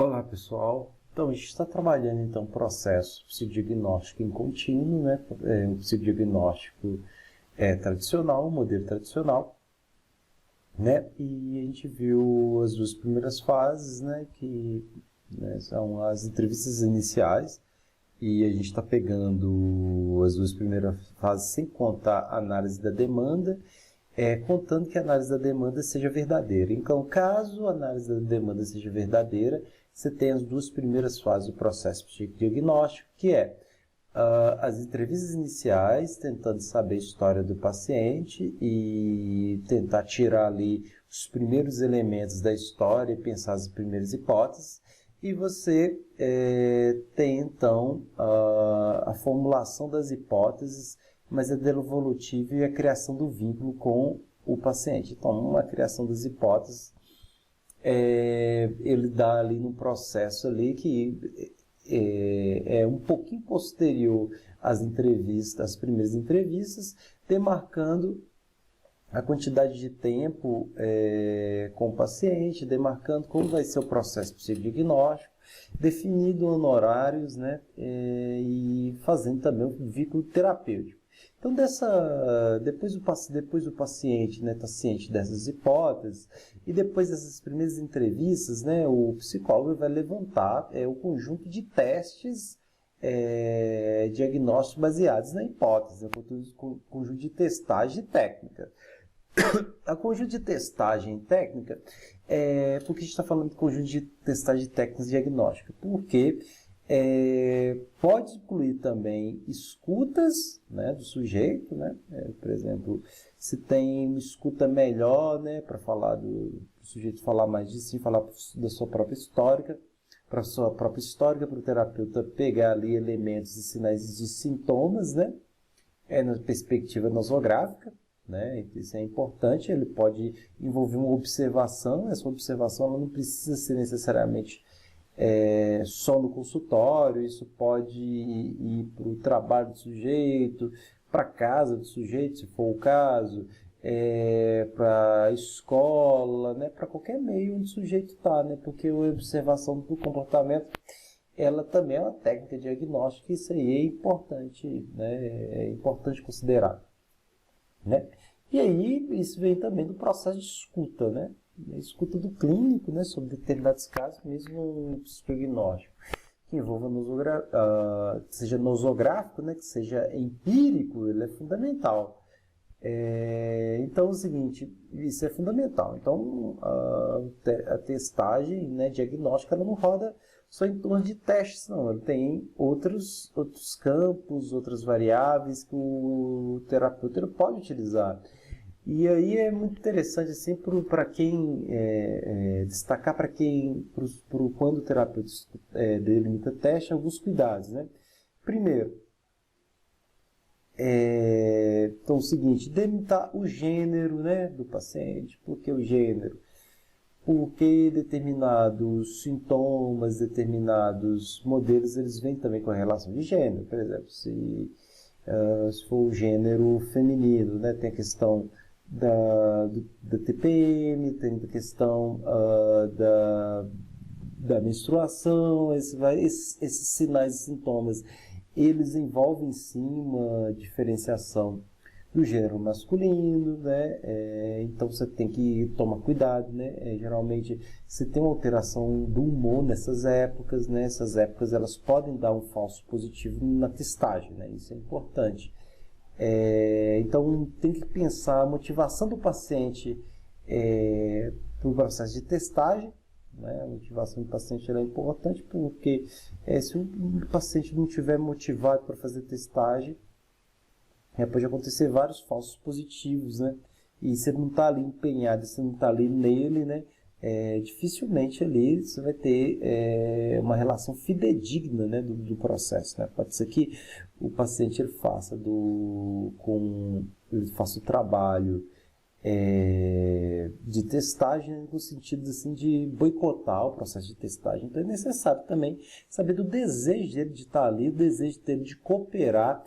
Olá pessoal, então a gente está trabalhando então processo psicodiagnóstico em contínuo, né? O psicodiagnóstico tradicional, o modelo tradicional, né? E a gente viu as duas primeiras fases, né? Que são as entrevistas iniciais, e a gente está pegando as duas primeiras fases sem contar a análise da demanda, contando que a análise da demanda seja verdadeira. Então, caso a análise da demanda seja verdadeira, você tem as duas primeiras fases do processo psicodiagnóstico, que é as entrevistas iniciais, tentando saber a história do paciente e tentar tirar ali os primeiros elementos da história e pensar as primeiras hipóteses. E você tem então a formulação das hipóteses, mas a devolutiva e a criação do vínculo com o paciente. Então, uma criação das hipóteses, ele dá ali num processo ali que é um pouquinho posterior às entrevistas, às primeiras entrevistas, demarcando a quantidade de tempo com o paciente, demarcando como vai ser o processo psicodiagnóstico, definindo honorários, né, e fazendo também um vínculo terapêutico. Então, depois o paciente está ciente dessas hipóteses, e depois dessas primeiras entrevistas, né, o psicólogo vai levantar o conjunto de testes diagnósticos baseados na hipótese, o conjunto de testagem técnica. A conjunto de testagem técnica, por que a gente está falando de conjunto de testagem técnica diagnóstica? Porque pode incluir também escutas, né, do sujeito, né? Por exemplo, se tem uma escuta melhor, né, para falar do sujeito falar mais de si, falar da sua própria história, para o terapeuta pegar ali elementos e sinais de sintomas, né, na perspectiva nosográfica. Né? Isso é importante, ele pode envolver uma observação, essa observação ela não precisa ser necessariamente só no consultório, isso pode ir para o trabalho do sujeito, para a casa do sujeito, se for o caso, para a escola, né? Para qualquer meio onde o sujeito está, né? Porque a observação do comportamento ela também é uma técnica diagnóstica, e isso aí é importante, né? É importante considerar. Né? E aí, isso vem também do processo de escuta, né? A escuta do clínico, né? Sobre determinados casos, mesmo no psicodiagnóstico, que envolva seja nosográfico, né? Que seja empírico, ele é fundamental. Então, é o seguinte, isso é fundamental. Então, a testagem, né, diagnóstica, ela não roda só em torno de testes, não. Ele tem outros campos, outras variáveis que o terapeuta pode utilizar. E aí é muito interessante, assim, para quem destacar para quem, quando o terapeuta delimita teste, alguns cuidados, né? Primeiro, então, o seguinte, delimitar o gênero, né, do paciente. Por que o gênero? Porque determinados sintomas, determinados modelos, eles vêm também com a relação de gênero. Por exemplo, se for o gênero feminino, né, tem a questão da TPM, tem a questão da menstruação, esses sinais e sintomas, eles envolvem sim uma diferenciação do gênero masculino, né? Então você tem que tomar cuidado, né? Geralmente você tem uma alteração do humor nessas épocas, né? Essas épocas elas podem dar um falso positivo na testagem, né? Isso é importante. Então tem que pensar a motivação do paciente para o processo de testagem. Né? A motivação do paciente é importante, porque se o paciente não estiver motivado para fazer testagem, pode acontecer vários falsos positivos, né? E se ele não está ali empenhado, se não está ali nele, né? Dificilmente ali você vai ter uma relação fidedigna, né, do processo, né? Pode ser que o paciente ele faça o trabalho de testagem no sentido assim, de boicotar o processo de testagem. Então é necessário também saber do desejo dele de estar ali, o desejo dele de cooperar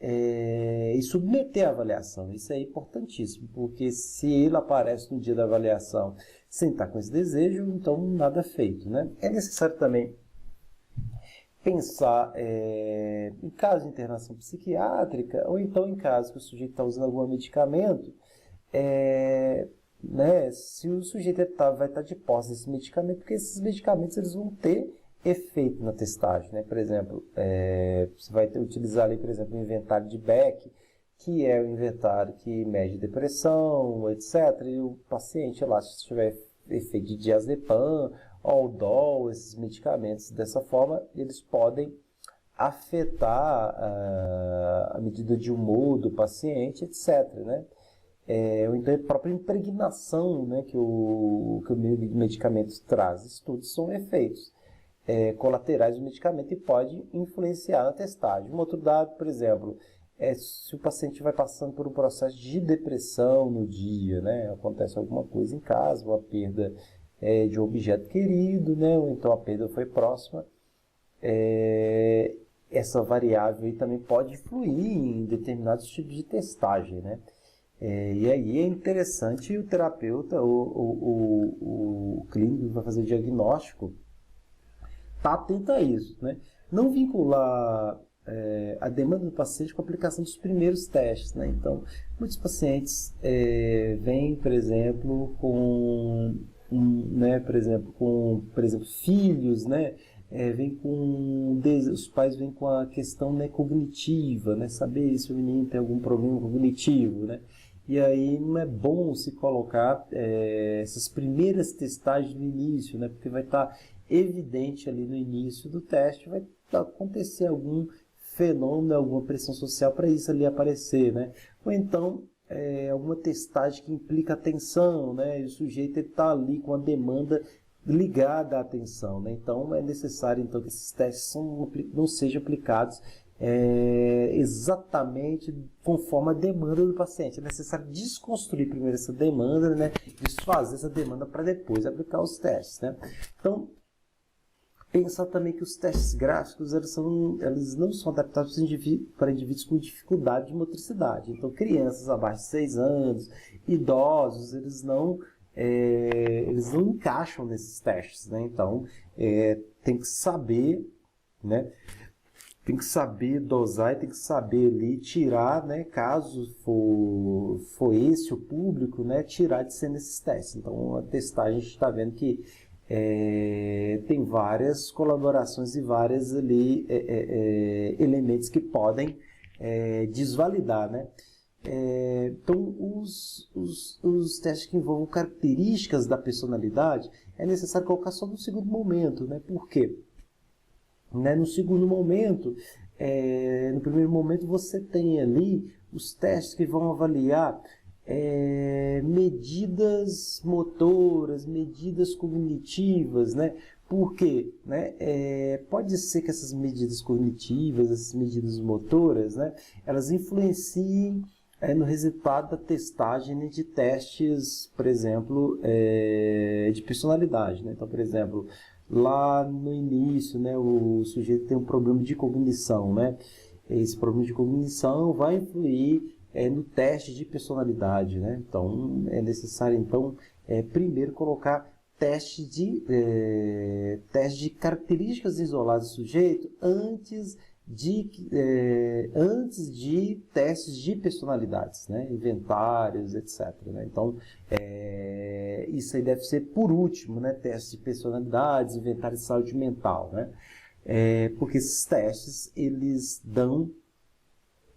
e submeter a avaliação. Isso é importantíssimo, porque se ele aparece no dia da avaliação Sem estar com esse desejo, então nada feito, né? É necessário também pensar em caso de internação psiquiátrica, ou então em caso que o sujeito está usando algum medicamento, né, se o sujeito vai estar de posse desse medicamento, porque esses medicamentos eles vão ter efeito na testagem, né? Por exemplo, você vai utilizar ali, por exemplo, o inventário de Beck, que é o inventário que mede depressão, etc. E o paciente lá, se tiver efeito de diazepam, Aldol, esses medicamentos, dessa forma, eles podem afetar a medida de humor do paciente, etc., né? Ou então a própria impregnação, né, que o medicamento traz. Isso tudo são efeitos colaterais do medicamento e pode influenciar na testagem. Um outro dado, por exemplo, se o paciente vai passando por um processo de depressão no dia, né, acontece alguma coisa em casa, uma perda de um objeto querido, né, ou então a perda foi próxima, essa variável aí também pode influir em determinados tipos de testagem, né? E aí é interessante o terapeuta, o clínico que vai fazer o diagnóstico, tá atento a isso, né? Não vincular a demanda do paciente com a aplicação dos primeiros testes, né? Então, muitos pacientes vêm, por exemplo, por exemplo, filhos, né? Os pais vêm com a questão, né, cognitiva, né? Saber se o menino tem algum problema cognitivo, né? E aí não é bom se colocar essas primeiras testagens no início, né? Porque vai estar evidente ali no início do teste, vai acontecer algum fenômeno, alguma pressão social para isso ali aparecer, né? Ou então alguma testagem que implica atenção, né? E o sujeito está ali com a demanda ligada à atenção, né? Então é necessário então que esses testes não sejam aplicados exatamente conforme a demanda do paciente. É necessário desconstruir primeiro essa demanda, né? Desfazer essa demanda para depois aplicar os testes, né? Então, pensar também que os testes gráficos eles não são adaptados para indivíduos com dificuldade de motricidade. Então, crianças abaixo de 6 anos, idosos, eles não encaixam nesses testes, né? Então, tem que saber, né? Tem que saber dosar e tem que saber ali tirar, né? Caso for esse o público, né? Tirar de ser nesses testes. Então, a testagem a gente está vendo que tem várias colaborações e vários ali, elementos que podem desvalidar, né? Então, os testes que envolvam características da personalidade é necessário colocar só no segundo momento, né? Por quê? Né? No segundo momento, no primeiro momento você tem ali os testes que vão avaliar medidas motoras, medidas cognitivas, né? Por quê? Né? Pode ser que essas medidas cognitivas, essas medidas motoras, né? Elas influenciem no resultado da testagem, né, de testes, por exemplo, de personalidade, né? Então, por exemplo, lá no início, né, o sujeito tem um problema de cognição, né? Esse problema de cognição vai influir no teste de personalidade, né? Então, é necessário, então, primeiro colocar teste de características isoladas do sujeito antes de testes de personalidades, né? Inventários, etc., né? Então, isso aí deve ser por último, né? Testes de personalidades, inventários de saúde mental, né? Porque esses testes, eles dão,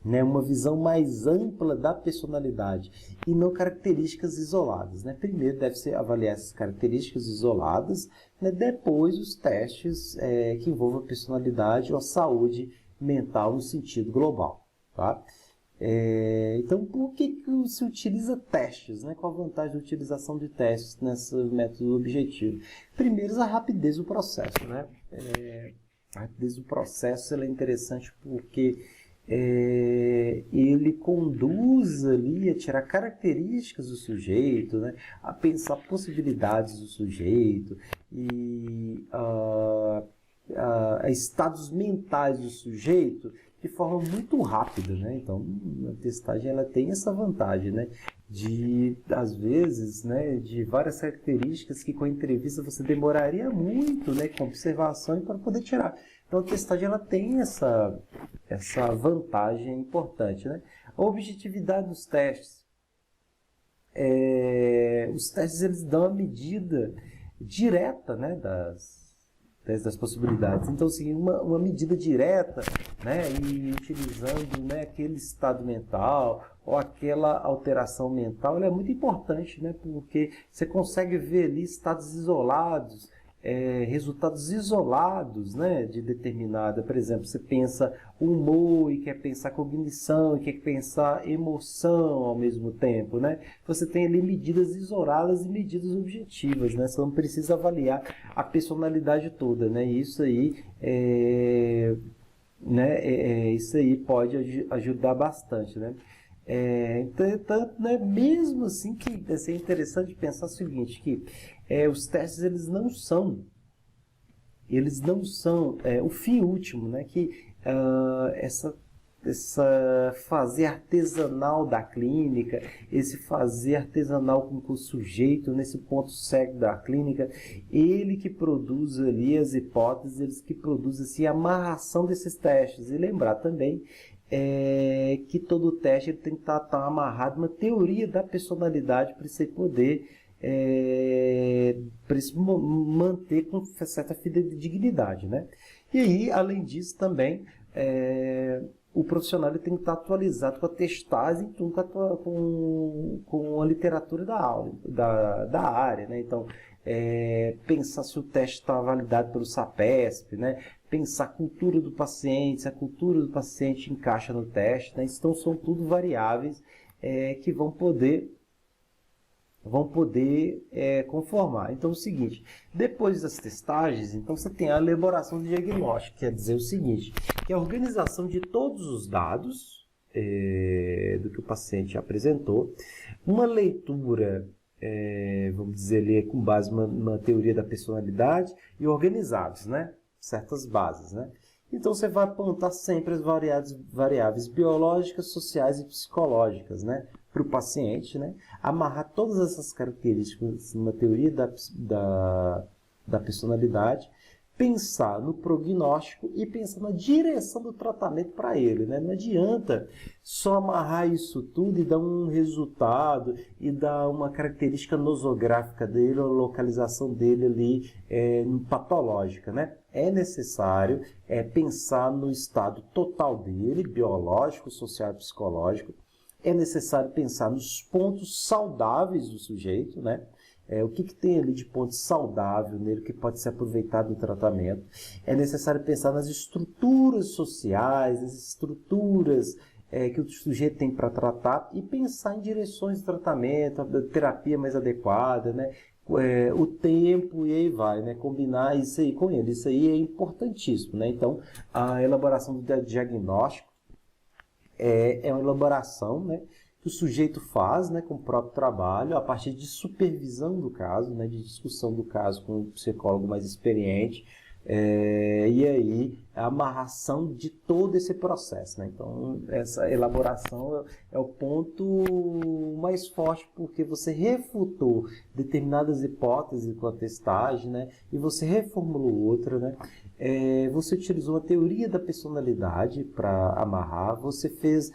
né, uma visão mais ampla da personalidade e não características isoladas, né? Primeiro deve-se avaliar essas características isoladas, né? Depois os testes que envolvam a personalidade ou a saúde mental no sentido global, tá? Então, por que se utiliza testes, né? Qual a vantagem da utilização de testes nesse método objetivo? Primeiro, a rapidez do processo, né? A rapidez do processo ela é interessante porque ele conduz ali a tirar características do sujeito, né? A pensar possibilidades do sujeito e a estados mentais do sujeito de forma muito rápida, né? Então, a testagem ela tem essa vantagem, né? às vezes, né, de várias características que com a entrevista você demoraria muito, né, com observação para poder tirar. Então a testagem ela tem essa vantagem importante, né? A objetividade dos testes. Os testes eles dão uma medida direta, né, das possibilidades. Então, assim, uma medida direta, né, e utilizando, né, aquele estado mental ou aquela alteração mental, ela é muito importante, né, porque você consegue ver ali estados isolados, resultados isolados, né, de determinada, por exemplo, você pensa humor e quer pensar cognição e quer pensar emoção ao mesmo tempo, né? Você tem ali medidas isoladas e medidas objetivas, né? Você não precisa avaliar a personalidade toda, né? Isso aí isso aí pode ajudar bastante, né? Entretanto, né, mesmo assim que vai ser interessante pensar o seguinte, que os testes eles não são o fim último, né? Que essa fazer artesanal da clínica, esse fazer artesanal com o sujeito nesse ponto cego da clínica, ele que produz ali as hipóteses, eles que produzem assim, a amarração desses testes. E lembrar também que todo teste ele tem que estar amarrado uma teoria da personalidade para você poder para se manter com certa fidedignidade, né? E aí, além disso, também o profissional ele tem que estar atualizado com a testagem, com a literatura da aula, da área, né? Então, pensar se o teste está validado pelo SAPESP, né? Pensar a cultura do paciente, se a cultura do paciente encaixa no teste, né? Então, são tudo variáveis que vão poder conformar. Então, é o seguinte, depois das testagens, então você tem a elaboração do diagnóstico, quer dizer o seguinte, que é a organização de todos os dados do que o paciente apresentou, uma leitura, vamos dizer ali, com base numa teoria da personalidade e organizados, né? Certas bases, né? Então, você vai apontar sempre as variáveis biológicas, sociais e psicológicas, né? Para o paciente, né? Amarrar todas essas características numa teoria da personalidade, pensar no prognóstico e pensar na direção do tratamento para ele, né? Não adianta só amarrar isso tudo e dar um resultado e dar uma característica nosográfica dele, ou localização dele ali patológica, né? É necessário pensar no estado total dele, biológico, social e psicológico. É necessário pensar nos pontos saudáveis do sujeito, né? O que tem ali de ponto saudável nele que pode ser aproveitado no tratamento. É necessário pensar nas estruturas sociais, nas estruturas que o sujeito tem para tratar e pensar em direções de tratamento, a terapia mais adequada, né? O tempo e aí vai, né? Combinar isso aí com ele. Isso aí é importantíssimo, né? Então, a elaboração do diagnóstico é uma elaboração, né, que o sujeito faz, né, com o próprio trabalho, a partir de supervisão do caso, né, de discussão do caso com um psicólogo mais experiente, e aí a amarração de todo esse processo, né? Então, essa elaboração é o ponto mais forte, porque você refutou determinadas hipóteses com a testagem, né, e você reformulou outra, né? Você utilizou a teoria da personalidade para amarrar, você fez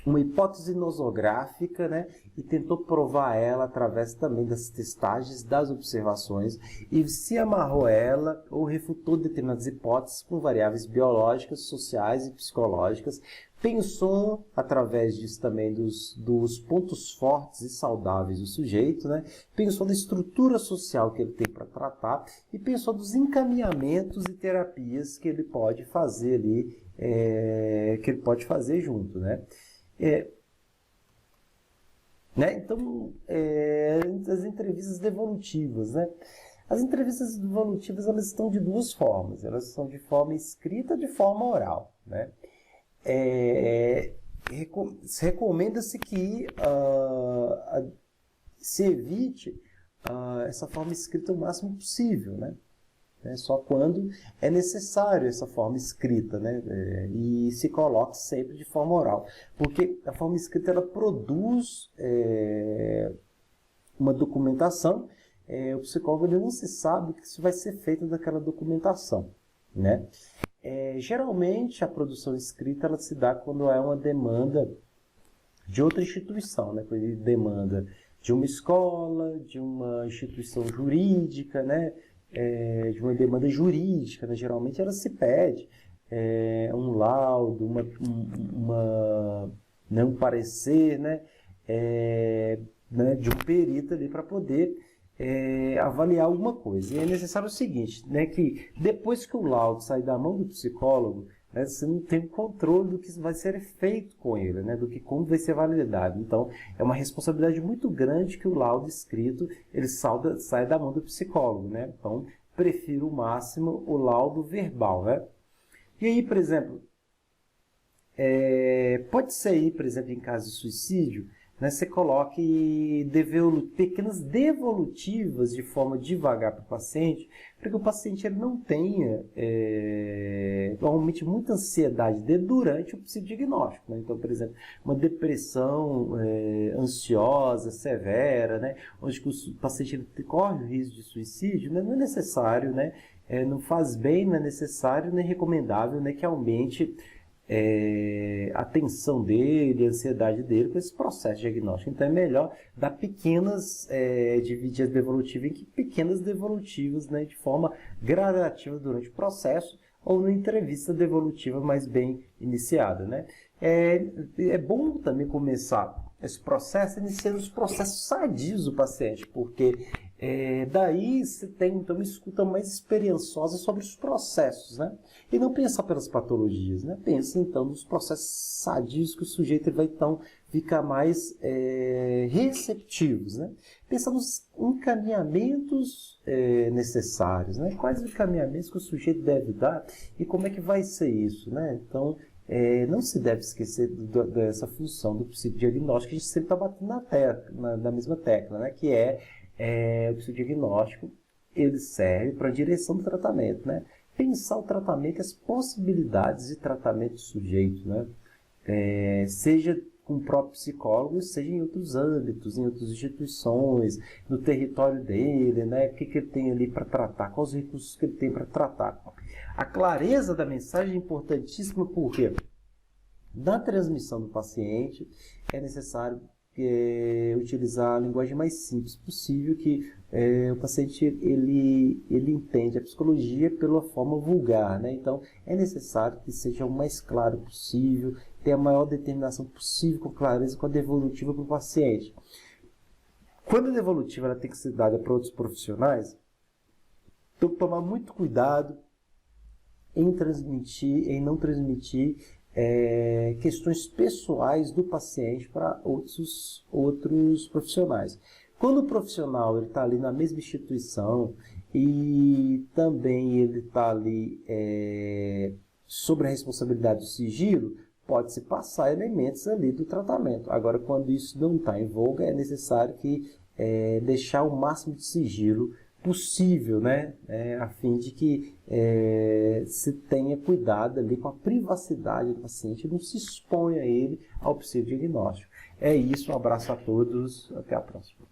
uma hipótese nosográfica, né, e tentou provar ela através também das testagens, das observações, e se amarrou ela ou refutou determinadas hipóteses com variáveis biológicas, sociais e psicológicas, pensou através disso também dos pontos fortes e saudáveis do sujeito, né? Pensou na estrutura social que ele tem para tratar e pensou dos encaminhamentos e terapias que ele pode fazer ali, que ele pode fazer junto, né? Então, as entrevistas devolutivas, né? As entrevistas devolutivas elas estão de duas formas, elas são de forma escrita e de forma oral, né? Recomenda-se que se evite essa forma escrita o máximo possível, né? né? Só quando é necessário essa forma escrita, né? E se coloca sempre de forma oral. Porque a forma escrita ela produz uma documentação, o psicólogo ele não se sabe o que vai ser feito daquela documentação, né? Geralmente a produção escrita ela se dá quando é uma demanda de outra instituição, né? Quando ele demanda de uma escola, de uma instituição jurídica, né? De uma demanda jurídica, né? Geralmente ela se pede um laudo, um parecer, né? De um perito ali para poder avaliar alguma coisa. E é necessário o seguinte, né? Que depois que o laudo sai da mão do psicólogo, né, você não tem controle do que vai ser feito com ele, né? Como vai ser validado. Então, é uma responsabilidade muito grande que o laudo escrito ele sai da mão do psicólogo, né? Então, prefiro o máximo o laudo verbal, né? E aí, por exemplo, pode ser aí, por exemplo, em caso de suicídio, né, você coloque pequenas devolutivas de forma devagar para o paciente, para que o paciente ele não tenha normalmente muita ansiedade durante o psicodiagnóstico, né? Então, por exemplo, uma depressão ansiosa, severa, né, onde o paciente ele corre o risco de suicídio, né, não é necessário, né, não faz bem, não é necessário nem recomendável, né, que aumente a tensão dele, a ansiedade dele com esse processo diagnóstico. Então é melhor dar dividir as devolutivas em pequenas devolutivas, né, de forma gradativa durante o processo ou numa entrevista devolutiva mais bem iniciada, né? É bom também começar esse processo iniciando os processos sadios do paciente, porque daí você tem então uma escuta mais experienciosa sobre os processos, né? E não pensar pelas patologias, né? Pensa então nos processos sadios que o sujeito vai então ficar mais receptivos, né? Pensa nos encaminhamentos necessários, né? Quais os encaminhamentos que o sujeito deve dar e como é que vai ser isso, né? Então, não se deve esquecer dessa função do psicodiagnóstico, que a gente sempre está batendo na mesma tecla, né? Que o psicodiagnóstico ele serve para a direção do tratamento, né? Pensar o tratamento, as possibilidades de tratamento do sujeito, né? Seja com o próprio psicólogo, seja em outros âmbitos, em outras instituições, no território dele, né? O que ele tem ali para tratar, quais os recursos que ele tem para tratar. A clareza da mensagem é importantíssima porque na transmissão do paciente é necessário utilizar a linguagem mais simples possível, que o paciente ele entende a psicologia pela forma vulgar, né? Então é necessário que seja o mais claro possível, ter a maior determinação possível, com clareza, com a devolutiva para o paciente. Quando a devolutiva ela tem que ser dada para outros profissionais, tem que tomar muito cuidado em não transmitir questões pessoais do paciente para outros profissionais. Quando o profissional está ali na mesma instituição e também ele está ali sobre a responsabilidade do sigilo, pode-se passar elementos ali do tratamento. Agora, quando isso não está em voga, é necessário que deixar o máximo de sigilo possível, né? A fim de que se tenha cuidado ali com a privacidade do paciente, não se exponha ele ao psicodiagnóstico. É isso, um abraço a todos, até a próxima.